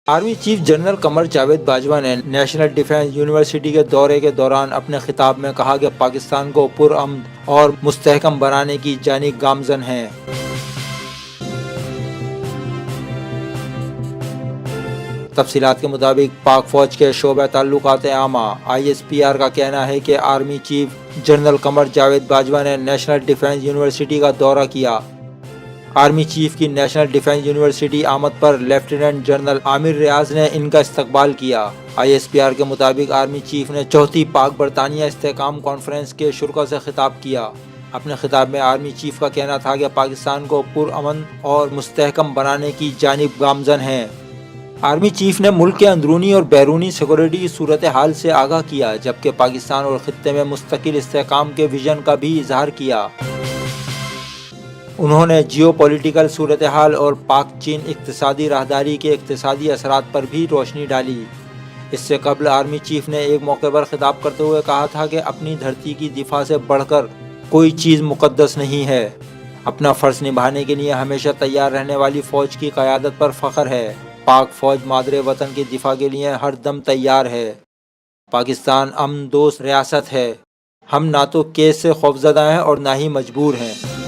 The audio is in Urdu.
Army chief general Qamar Javed Bajwa نے نیشنل ڈیفنس یونیورسٹی کے دورے کے دوران اپنے خطاب میں کہا کہ پاکستان کو پرامن اور مستحکم بنانے کی جانب گامزن ہیں۔ تفصیلات کے مطابق پاک فوج کے شعبہ تعلقات عامہ ISPR کا کہنا ہے کہ army chief general Qamar Javed Bajwa نے نیشنل ڈیفنس یونیورسٹی کا دورہ کیا۔ آرمی چیف کی نیشنل ڈیفنس یونیورسٹی آمد پر لیفٹیننٹ جنرل عامر ریاض نے ان کا استقبال کیا۔ ISPR کے مطابق آرمی چیف نے چوتھی پاک برطانیہ استحکام کانفرنس کے شرکاء سے خطاب کیا۔ اپنے خطاب میں آرمی چیف کا کہنا تھا کہ پاکستان کو پرامن اور مستحکم بنانے کی جانب گامزن ہیں۔ آرمی چیف نے ملک کے اندرونی اور بیرونی سیکورٹی صورتحال سے آگاہ کیا، جبکہ پاکستان اور خطے میں مستقل استحکام کے ویژن کا بھی اظہار کیا۔ انہوں نے جیو پولیٹیکل صورتحال اور پاک چین اقتصادی راہداری کے اقتصادی اثرات پر بھی روشنی ڈالی۔ اس سے قبل آرمی چیف نے ایک موقع پر خطاب کرتے ہوئے کہا تھا کہ اپنی دھرتی کی دفاع سے بڑھ کر کوئی چیز مقدس نہیں ہے۔ اپنا فرض نبھانے کے لیے ہمیشہ تیار رہنے والی فوج کی قیادت پر فخر ہے۔ پاک فوج مادر وطن کی دفاع کے لیے ہر دم تیار ہے۔ پاکستان امن دوست ریاست ہے۔ ہم نہ تو کیس سے خوفزدہ ہیں اور نہ ہی مجبور ہیں۔